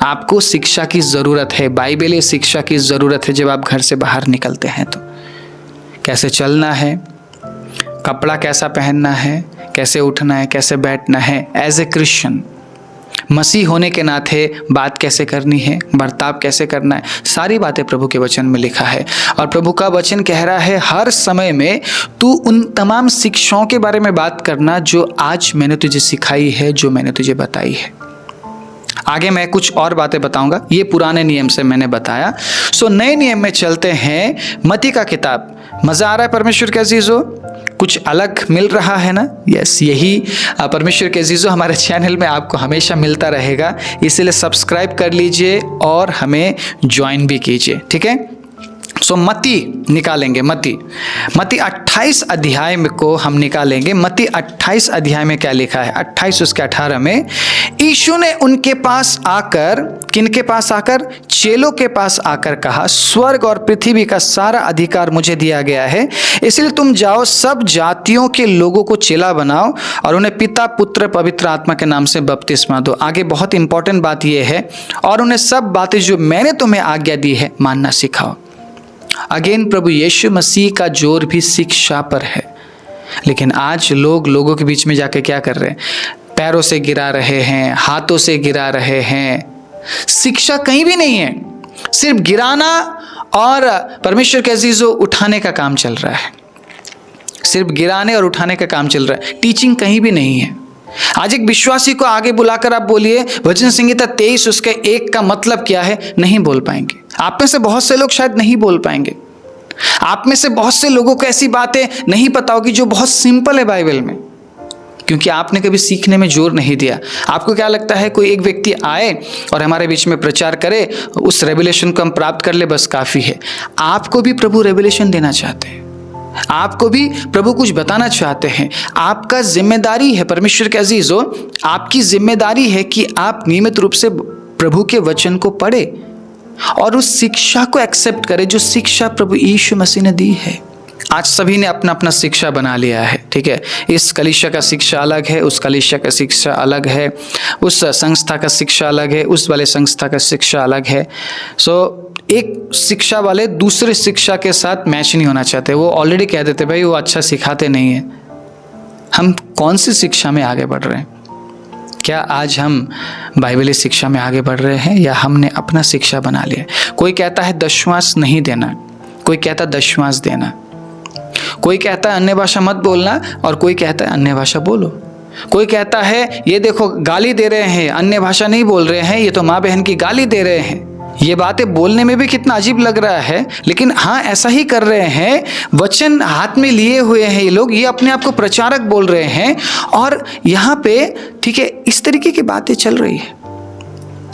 आपको शिक्षा की ज़रूरत है, बाइबली शिक्षा की ज़रूरत है। जब आप घर से बाहर निकलते हैं तो कैसे चलना है, कपड़ा कैसा पहनना है, कैसे उठना है, कैसे बैठना है, एज ए क्रिश्चियन मसीह होने के नाते बात कैसे करनी है, बर्ताव कैसे करना है, सारी बातें प्रभु के वचन में लिखा है। और प्रभु का वचन कह रहा है, हर समय में तू उन तमाम शिक्षाओं के बारे में बात करना जो आज मैंने तुझे सिखाई है, जो मैंने तुझे बताई है। आगे मैं कुछ और बातें बताऊंगा, ये पुराने नियम से मैंने बताया। नए नियम में चलते हैं। मत्ती का किताब। मज़ा आ रहा है परमेश्वर के अजीज़ों? कुछ अलग मिल रहा है ना? यस, यही परमेश्वर के अजीज़ों हमारे चैनल में आपको हमेशा मिलता रहेगा, इसलिए सब्सक्राइब कर लीजिए और हमें ज्वाइन भी कीजिए, ठीक है। मत्ती निकालेंगे, मत्ती 28 अध्याय में को हम निकालेंगे। मत्ती 28 अध्याय में क्या लिखा है? 28 उसके 18 में यीशु ने उनके पास आकर, किनके पास आकर? चेलों के पास आकर कहा, स्वर्ग और पृथ्वी का सारा अधिकार मुझे दिया गया है, इसलिए तुम जाओ, सब जातियों के लोगों को चेला बनाओ और उन्हें पिता पुत्र पवित्र आत्मा के नाम से बपतिस्मा दो। आगे बहुत इंपॉर्टेंट बात यह है, और उन्हें सब बातें जो मैंने तुम्हें आज्ञा दी है मानना सिखाओ। अगेन प्रभु यीशु मसीह का जोर भी शिक्षा पर है, लेकिन आज लोगों के बीच में जाके क्या कर रहे हैं? पैरों से गिरा रहे हैं, हाथों से गिरा रहे हैं। शिक्षा कहीं भी नहीं है, सिर्फ गिराना और परमेश्वर के अजीजों उठाने का काम चल रहा है। सिर्फ गिराने और उठाने का काम चल रहा है, टीचिंग कहीं भी नहीं है। आज एक विश्वासी को आगे बुलाकर आप बोलिए भजन संहिता 23 उसके 1 का मतलब क्या है, नहीं बोल पाएंगे। आप में से बहुत से लोग शायद नहीं बोल पाएंगे। आप में से बहुत से लोगों को ऐसी बातें नहीं पता होगी जो बहुत सिंपल है बाइबल में, क्योंकि आपने कभी सीखने में जोर नहीं दिया। आपको क्या लगता है कोई एक व्यक्ति आए और हमारे बीच में प्रचार करे, उस रेवलेशन को हम प्राप्त कर ले, बस काफ़ी है। आपको भी प्रभु रेवलेशन देना चाहते हैं, आपको भी प्रभु कुछ बताना चाहते हैं। आपका जिम्मेदारी है परमेश्वर के अजीजों, आपकी जिम्मेदारी है कि आप नियमित रूप से प्रभु के वचन को पढ़े और उस शिक्षा को एक्सेप्ट करें जो शिक्षा प्रभु यीशु मसीह ने दी है। आज सभी ने अपना अपना शिक्षा बना लिया है, ठीक है। इस कलीसिया का शिक्षा अलग है, उस कलीसिया का शिक्षा अलग है, उस संस्था का शिक्षा अलग है, उस वाले संस्था का शिक्षा अलग है। एक शिक्षा वाले दूसरे शिक्षा के साथ मैच नहीं होना चाहते, वो ऑलरेडी कह देते भाई वो अच्छा सिखाते नहीं है। हम कौन सी शिक्षा में आगे बढ़ रहे हैं? क्या आज हम बाइबली शिक्षा में आगे बढ़ रहे हैं या हमने अपना शिक्षा बना लिया? कोई कहता है दशवांश नहीं देना, कोई कहता है दशवांश देना, कोई कहता है अन्य भाषा मत बोलना और कोई कहता है अन्य भाषा बोलो। कोई कहता है ये देखो गाली दे रहे हैं, अन्य भाषा नहीं बोल रहे हैं, ये तो माँ बहन की गाली दे रहे हैं। ये बातें बोलने में भी कितना अजीब लग रहा है, लेकिन हाँ ऐसा ही कर रहे हैं। वचन हाथ में लिए हुए हैं ये लोग, ये अपने आप को प्रचारक बोल रहे हैं और यहाँ पे ठीक है इस तरीके की बातें चल रही है।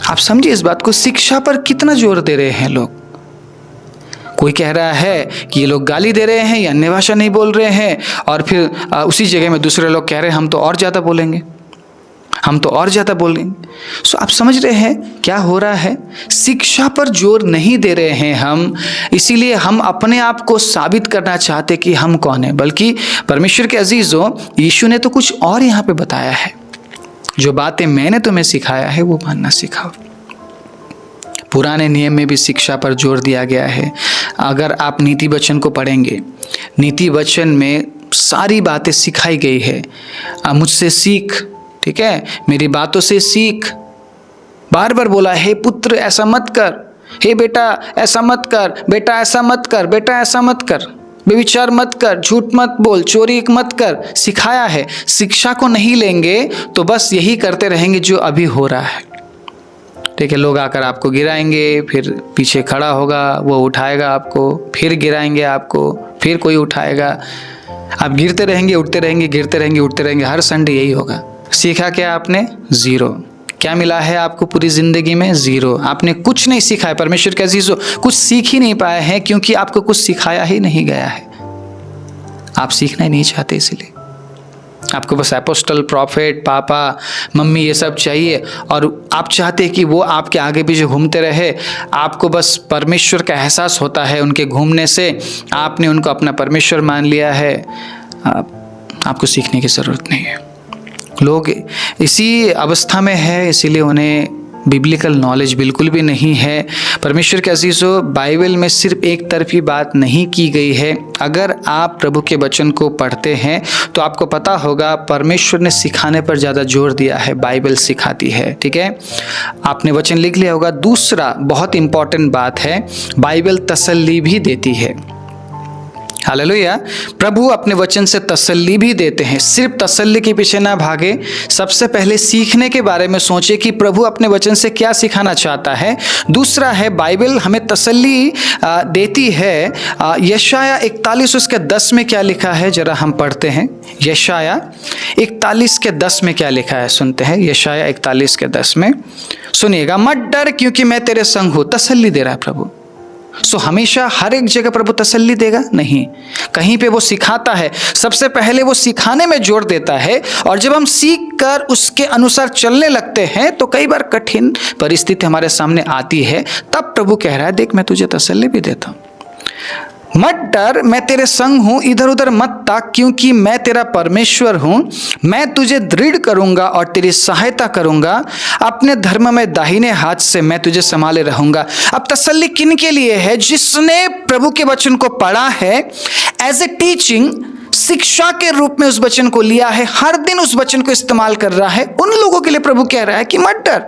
आप समझिए इस बात को, शिक्षा पर कितना जोर दे रहे हैं लोग। कोई कह रहा है कि ये लोग गाली दे रहे हैं, ये अन्य भाषा नहीं बोल रहे हैं, और फिर उसी जगह में दूसरे लोग कह रहे हैं हम तो और ज़्यादा बोलेंगे, हम तो और ज़्यादा बोलेंगे। आप समझ रहे हैं क्या हो रहा है? शिक्षा पर जोर नहीं दे रहे हैं हम, इसीलिए हम अपने आप को साबित करना चाहते कि हम कौन हैं, बल्कि परमेश्वर के अजीज़ों यीशु ने तो कुछ और यहाँ पे बताया है। जो बातें मैंने तुम्हें सिखाया है वो मानना सिखाओ। पुराने नियम में भी शिक्षा पर जोर दिया गया है। अगर आप नीति वचन को पढ़ेंगे, नीति वचन में सारी बातें सिखाई गई है। मुझसे सीख, ठीक है, मेरी बातों से सीख। बार बार बोला है पुत्र ऐसा मत कर, हे बेटा ऐसा मत कर, बेटा ऐसा मत कर, बेटा ऐसा मत कर, व्यभिचार मत कर, झूठ मत बोल, चोरी मत कर, सिखाया है। शिक्षा को नहीं लेंगे तो बस यही करते रहेंगे जो अभी हो रहा है। ठीक है, लोग आकर आपको गिराएंगे, फिर पीछे खड़ा होगा, वो उठाएगा आपको, फिर गिराएंगे आपको, फिर कोई उठाएगा, आप गिरते रहेंगे, उठते रहेंगे, गिरते रहेंगे, उठते रहेंगे। हर संडे यही होगा। सीखा क्या आपने? ज़ीरो। क्या मिला है आपको पूरी जिंदगी में? ज़ीरो। आपने कुछ नहीं सीखा है। परमेश्वर के अजीजों, कुछ सीख ही नहीं पाए हैं क्योंकि आपको कुछ सिखाया ही नहीं गया है। आप सीखना ही नहीं चाहते, इसलिए आपको बस एपोस्टल, प्रॉफिट, पापा, मम्मी ये सब चाहिए और आप चाहते हैं कि वो आपके आगे पीछे घूमते रहे। आपको बस परमेश्वर का एहसास होता है उनके घूमने से, आपने उनको अपना परमेश्वर मान लिया है। आपको सीखने की ज़रूरत नहीं है। लोग इसी अवस्था में है, इसीलिए उन्हें बिब्लिकल नॉलेज बिल्कुल भी नहीं है। परमेश्वर के अजीजों, बाइबल में सिर्फ एक तरफी बात नहीं की गई है। अगर आप प्रभु के वचन को पढ़ते हैं तो आपको पता होगा परमेश्वर ने सिखाने पर ज़्यादा जोर दिया है, बाइबल सिखाती है। ठीक है, आपने वचन लिख लिया होगा। दूसरा बहुत इंपॉर्टेंट बात है, बाइबल तसल्ली भी देती है। हालेलुया। प्रभु अपने वचन से तसल्ली भी देते हैं। सिर्फ तसल्ली के पीछे ना भागे, सबसे पहले सीखने के बारे में सोचे कि प्रभु अपने वचन से क्या सिखाना चाहता है। दूसरा है, बाइबल हमें तसल्ली देती है। यशाया 41 उसके 10 में क्या लिखा है, जरा हम पढ़ते हैं। यशाया 41 के 10 में क्या लिखा है, सुनते हैं। यशाया 41 के 10 में सुनिएगा। मत डर क्योंकि मैं तेरे संग हूँ। तसल्ली दे रहा है प्रभु। हमेशा हर एक जगह प्रभु तसल्ली देगा नहीं, कहीं पे वो सिखाता है। सबसे पहले वो सिखाने में जोर देता है और जब हम सीख कर उसके अनुसार चलने लगते हैं तो कई बार कठिन परिस्थिति हमारे सामने आती है। तब प्रभु कह रहा है, देख मैं तुझे तसल्ली भी देता हूं। मत डर, मैं तेरे संग हूं, इधर उधर मत ताक क्योंकि मैं तेरा परमेश्वर हूं। मैं तुझे दृढ़ करूंगा और तेरी सहायता करूंगा। अपने धर्म में दाहिने हाथ से मैं तुझे संभाले रहूंगा। अब तसल्ली किन के लिए है? जिसने प्रभु के वचन को पढ़ा है, एज ए टीचिंग, शिक्षा के रूप में उस वचन को लिया है, हर दिन उस वचन को इस्तेमाल कर रहा है, उन लोगों के लिए प्रभु कह रहा है कि मत डर।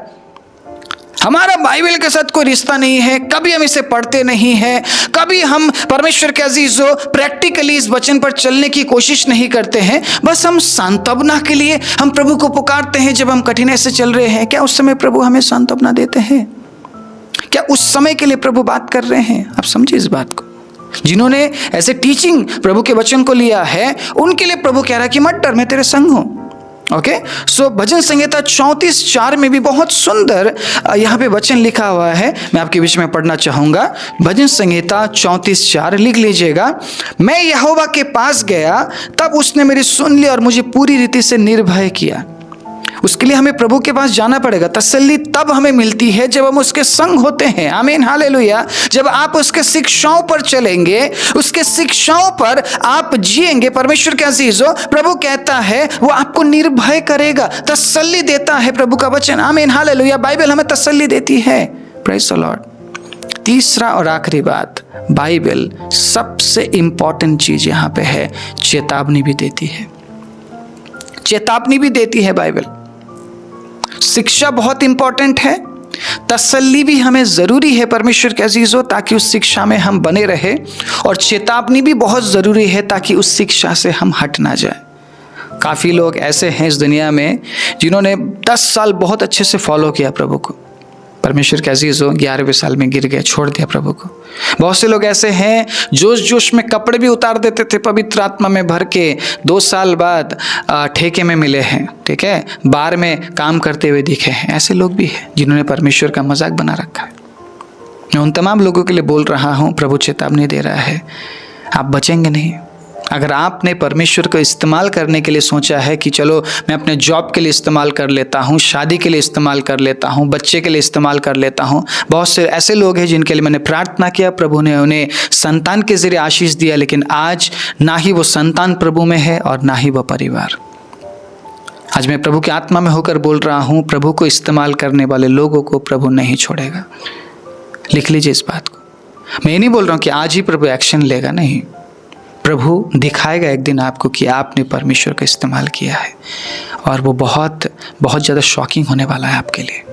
हमारा बाइबल के साथ कोई रिश्ता नहीं है, कभी हम इसे पढ़ते नहीं हैं, कभी हम परमेश्वर के अजीजों प्रैक्टिकली इस वचन पर चलने की कोशिश नहीं करते हैं। बस हम सांत्वना के लिए हम प्रभु को पुकारते हैं जब हम कठिनाई से चल रहे हैं। क्या उस समय प्रभु हमें सांत्वना देते हैं? क्या उस समय के लिए प्रभु बात कर रहे हैं? आप समझिए इस बात को। जिन्होंने ऐसे टीचिंग प्रभु के वचन को लिया है, उनके लिए प्रभु कह रहा है कि मत डर, मैं तेरे संग हूं। ओके, सो भजन संहिता 34:4 में भी बहुत सुंदर यहाँ पे वचन लिखा हुआ है, मैं आपके बीच में पढ़ना चाहूँगा। भजन संहिता 34:4 लिख लीजिएगा। मैं यहोवा के पास गया, तब उसने मेरी सुन ली और मुझे पूरी रीति से निर्भय किया। उसके लिए हमें प्रभु के पास जाना पड़ेगा। तसल्ली तब हमें मिलती है जब हम उसके संग होते हैं। आमीन, हालेलुया। जब आप उसके शिक्षाओं पर चलेंगे, उसके शिक्षाओं पर आप जिएंगे, परमेश्वर के अजीजों, प्रभु कहता है वो आपको निर्भय करेगा, तसल्ली देता है प्रभु का वचन। आमीन, हालेलुया। बाइबल हमें तसल्ली देती है। Praise the Lord. तीसरा और आखिरी बात, बाइबल सबसे इंपॉर्टेंट चीज यहां पे है, चेतावनी भी देती है। चेतावनी भी देती है बाइबल। शिक्षा बहुत इंपॉर्टेंट है, तसल्ली भी हमें जरूरी है परमेश्वर के अजीजों, ताकि उस शिक्षा में हम बने रहे, और चेतावनी भी बहुत जरूरी है ताकि उस शिक्षा से हम हट ना जाए। काफी लोग ऐसे हैं इस दुनिया में जिन्होंने 10 साल बहुत अच्छे से फॉलो किया प्रभु को, परमेश्वर के अजीजों 11वें साल में गिर गए, छोड़ दिया प्रभु को। बहुत से लोग ऐसे हैं जोश जोश में कपड़े भी उतार देते थे पवित्र आत्मा में भर के, 2 साल बाद ठेके में मिले हैं, ठीक है, बार में काम करते हुए दिखे हैं। ऐसे लोग भी हैं जिन्होंने परमेश्वर का मजाक बना रखा है। मैं उन तमाम लोगों के लिए बोल रहा हूँ, प्रभु चेतावनी दे रहा है, आप बचेंगे नहीं। अगर आपने परमेश्वर को इस्तेमाल करने के लिए सोचा है कि चलो मैं अपने जॉब के लिए इस्तेमाल कर लेता हूँ, शादी के लिए इस्तेमाल कर लेता हूँ, बच्चे के लिए इस्तेमाल कर लेता हूँ, बहुत से ऐसे लोग हैं जिनके लिए मैंने प्रार्थना किया, प्रभु ने उन्हें संतान के जरिए आशीष दिया, लेकिन आज ना ही वो संतान प्रभु में है और ना ही वो परिवार। आज मैं प्रभु की आत्मा में होकर बोल रहा हूँ, प्रभु को इस्तेमाल करने वाले लोगों को प्रभु नहीं छोड़ेगा। लिख लीजिए इस बात को। मैं ये नहीं बोल रहा हूँ कि आज ही प्रभु एक्शन लेगा, नहीं। प्रभु दिखाएगा एक दिन आपको कि आपने परमेश्वर का इस्तेमाल किया है, और वो बहुत बहुत ज़्यादा शॉकिंग होने वाला है आपके लिए।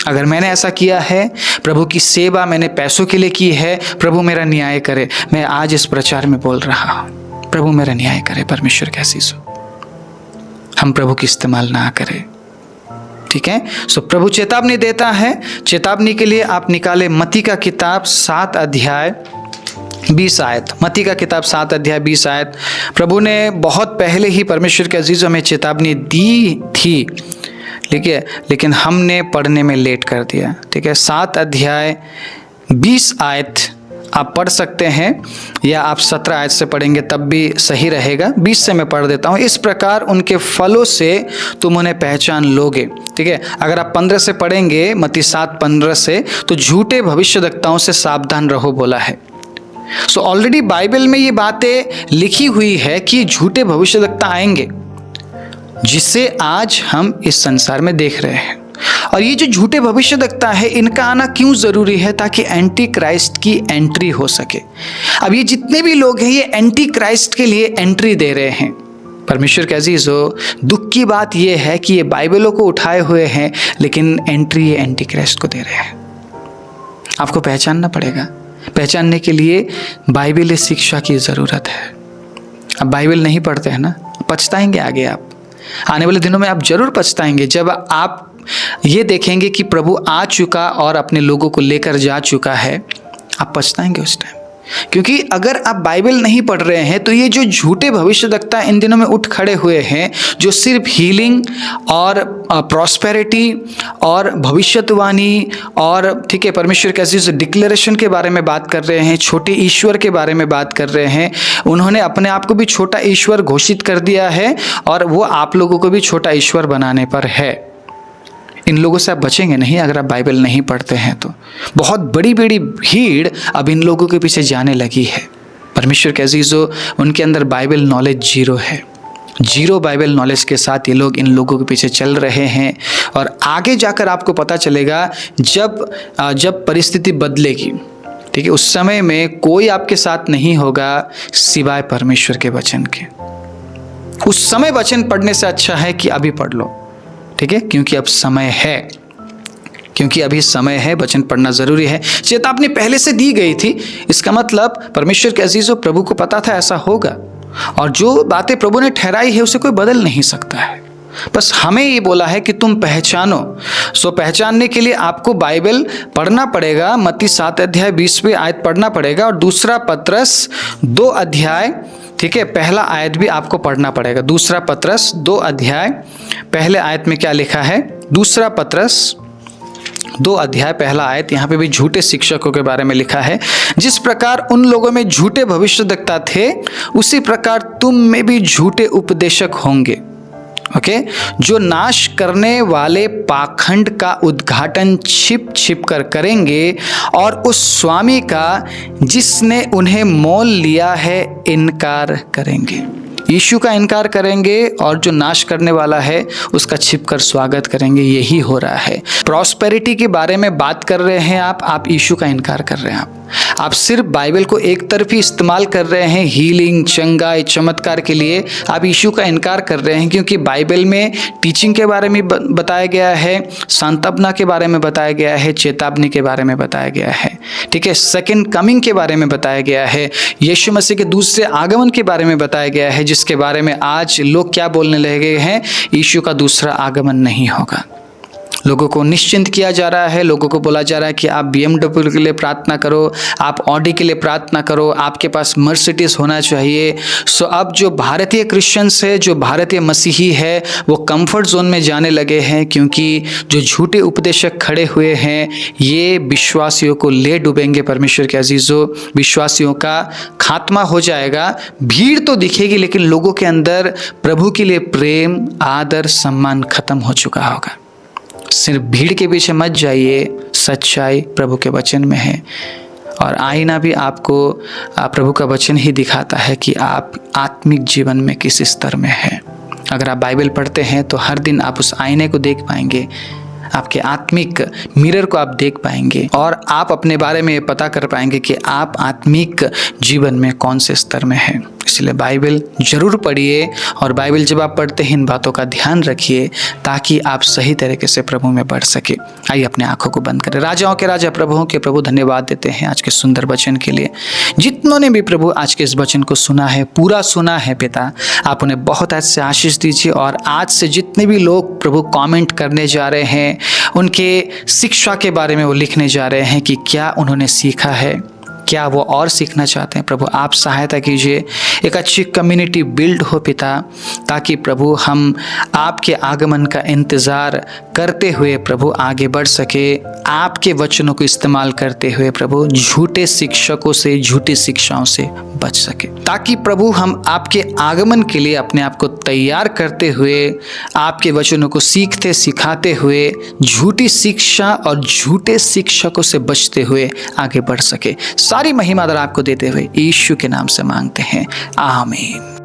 अगर मैंने ऐसा किया है, प्रभु की सेवा मैंने पैसों के लिए की है, प्रभु मेरा न्याय करे। मैं आज इस प्रचार में बोल रहा हूँ, प्रभु मेरा न्याय करे। परमेश्वर के अज़ीज़, हम प्रभु की इस्तेमाल ना करें, ठीक है। सो प्रभु चेतावनी देता है। चेतावनी के लिए आप निकाले मत्ती का किताब 7 अध्याय 20 आयत। मत्ती का किताब 7 अध्याय 20 आयत। प्रभु ने बहुत पहले ही परमेश्वर के अजीज़ों में चेतावनी दी थी, ठीक है, लेकिन हमने पढ़ने में लेट कर दिया, ठीक है। 7 अध्याय 20 आयत आप पढ़ सकते हैं, या आप 17 आयत से पढ़ेंगे तब भी सही रहेगा। 20 से मैं पढ़ देता हूँ। इस प्रकार उनके फलों से तुम उन्हें पहचान लोगे, ठीक है। अगर आप 15 से पढ़ेंगे, मत्ती 7:15 से, तो झूठे भविष्यद्वक्ताओं से सावधान रहो बोला है। सो ऑलरेडी बाइबल में ये बातें लिखी हुई है कि झूठे भविष्यद्वक्ता आएंगे, जिसे आज हम इस संसार में देख रहे हैं। और ये जो झूठे भविष्यद्वक्ता है, इनका आना क्यों जरूरी है? ताकि एंटी क्राइस्ट की एंट्री हो सके। अब ये जितने भी लोग हैं, ये एंटी क्राइस्ट के लिए एंट्री दे रहे हैं। परमेश्वर के अजीज़ों, दुख की बात यह है कि ये बाइबलों को उठाए हुए हैं, लेकिन एंट्री ये एंटी क्राइस्ट को दे रहे हैं। आपको पहचानना पड़ेगा। पहचानने के लिए बाइबली शिक्षा की ज़रूरत है। अब बाइबल नहीं पढ़ते हैं ना, पछताएंगे आगे। आप आने वाले दिनों में आप जरूर पछताएंगे, जब आप ये देखेंगे कि प्रभु आ चुका और अपने लोगों को लेकर जा चुका है। आप पछताएंगे उस टाइम, क्योंकि अगर आप बाइबल नहीं पढ़ रहे हैं तो ये जो झूठे भविष्यद्वक्ता इन दिनों में उठ खड़े हुए हैं, जो सिर्फ हीलिंग और प्रॉस्पेरिटी और भविष्यवाणी और, ठीक है, परमेश्वर के अजीज़ डिक्लेरेशन के बारे में बात कर रहे हैं, छोटे ईश्वर के बारे में बात कर रहे हैं। उन्होंने अपने आप को भी छोटा ईश्वर घोषित कर दिया है, और वो आप लोगों को भी छोटा ईश्वर बनाने पर है। इन लोगों से आप बचेंगे नहीं अगर आप बाइबल नहीं पढ़ते हैं तो। बहुत बड़ी बड़ी भीड़ अब इन लोगों के पीछे जाने लगी है। परमेश्वर के अजीज़ों, उनके अंदर बाइबल नॉलेज जीरो है। जीरो बाइबल नॉलेज के साथ ये लोग इन लोगों के पीछे चल रहे हैं। और आगे जाकर आपको पता चलेगा, जब परिस्थिति बदलेगी, ठीक है, उस समय में कोई आपके साथ नहीं होगा सिवाय परमेश्वर के वचन के। उस समय वचन पढ़ने से अच्छा है कि अभी पढ़ लो, ठीक है, क्योंकि अब समय है, क्योंकि अभी समय है, वचन पढ़ना जरूरी है। चेतावनी पहले से दी गई थी। इसका मतलब परमेश्वर के अजीज़ों, प्रभु को पता था ऐसा होगा, और जो बातें प्रभु ने ठहराई है उसे कोई बदल नहीं सकता है। बस हमें ये बोला है कि तुम पहचानो। सो पहचानने के लिए आपको बाइबल पढ़ना पड़ेगा। मत्ती 7 अध्याय 20 आयत पढ़ना पड़ेगा, और दूसरा पत्रस 2 अध्याय, ठीक है, पहला आयत भी आपको पढ़ना पड़ेगा। दूसरा पत्रस 2 अध्याय पहले आयत में क्या लिखा है? दूसरा पत्रस 2 अध्याय पहला आयत, यहाँ पे भी झूठे शिक्षकों के बारे में लिखा है। जिस प्रकार उन लोगों में झूठे भविष्यद्वक्ता थे, उसी प्रकार तुम में भी झूठे उपदेशक होंगे, ओके, जो नाश करने वाले पाखंड का उद्घाटन छिप छिप कर करेंगे, और उस स्वामी का जिसने उन्हें मोल लिया है इनकार करेंगे। यीशु का इनकार करेंगे, और जो नाश करने वाला है उसका छिपकर स्वागत करेंगे। यही हो रहा है। प्रॉस्पेरिटी के बारे में बात कर रहे हैं आप यीशु का इनकार कर रहे हैं। आप सिर्फ बाइबल को एक तरफी इस्तेमाल कर रहे हैं, हीलिंग, चंगाई, चमत्कार के लिए आप यीशु का इनकार कर रहे हैं, क्योंकि बाइबल में टीचिंग के बारे में बताया गया है, सांत्वना के बारे में बताया गया है, चेतावनी के बारे में बताया गया है, ठीक है, सेकंड कमिंग के बारे में बताया गया है, यीशु मसीह के दूसरे आगमन के बारे में बताया गया है, जिसके बारे में आज लोग क्या बोलने लगे हैं? यीशु का दूसरा आगमन नहीं होगा। लोगों को निश्चिंत किया जा रहा है। लोगों को बोला जा रहा है कि आप BMW के लिए प्रार्थना करो, आप ऑडी के लिए प्रार्थना करो, आपके पास मर्सिडीज होना चाहिए। सो अब जो भारतीय क्रिश्चियंस है, जो भारतीय मसीही है, वो कंफर्ट जोन में जाने लगे हैं, क्योंकि जो झूठे उपदेशक खड़े हुए हैं, ये विश्वासियों को ले डूबेंगे। परमेश्वर के अजीज़ों, विश्वासियों का खात्मा हो जाएगा। भीड़ तो दिखेगी, लेकिन लोगों के अंदर प्रभु के लिए प्रेम, आदर, सम्मान खत्म हो चुका होगा। सिर्फ भीड़ के पीछे मत जाइए, सच्चाई प्रभु के वचन में है, और आईना भी आपको प्रभु का वचन ही दिखाता है कि आप आत्मिक जीवन में किस स्तर में हैं। अगर आप बाइबल पढ़ते हैं तो हर दिन आप उस आईने को देख पाएंगे, आपके आत्मिक मिरर को आप देख पाएंगे, और आप अपने बारे में पता कर पाएंगे कि आप आत्मिक जीवन में कौन से स्तर में हैं। इसलिए बाइबल जरूर पढ़िए और बाइबल जब आप पढ़ते हैं इन बातों का ध्यान रखिए ताकि आप सही तरीके से प्रभु में बढ़ सके। आइए अपने आंखों को बंद करें। राजाओं के राजा प्रभुओं के प्रभु धन्यवाद देते हैं आज के सुंदर वचन के लिए। जितनों ने भी प्रभु आज के इस वचन को सुना है, पूरा सुना है पिता, आप उन्हें बहुत अच्छे आशीष दीजिए। और आज से जितने भी लोग प्रभु कमेंट करने जा रहे हैं, उनके शिक्षा के बारे में वो लिखने जा रहे हैं कि क्या उन्होंने सीखा है, क्या वो और सीखना चाहते हैं, प्रभु आप सहायता कीजिए। एक अच्छी कम्युनिटी बिल्ड हो पिता, ताकि प्रभु हम आपके आगमन का इंतज़ार करते हुए प्रभु आगे बढ़ सके, आपके वचनों को इस्तेमाल करते हुए प्रभु झूठे शिक्षकों से, झूठी शिक्षाओं से बच सके, ताकि प्रभु हम आपके आगमन के लिए अपने आप को तैयार करते हुए, आपके वचनों को सीखते सिखाते हुए, झूठी शिक्षा और झूठे शिक्षकों से बचते हुए आगे बढ़ सके। सारी महिमा आपको देते हुए यीशु के नाम से मांगते हैं, आमीन।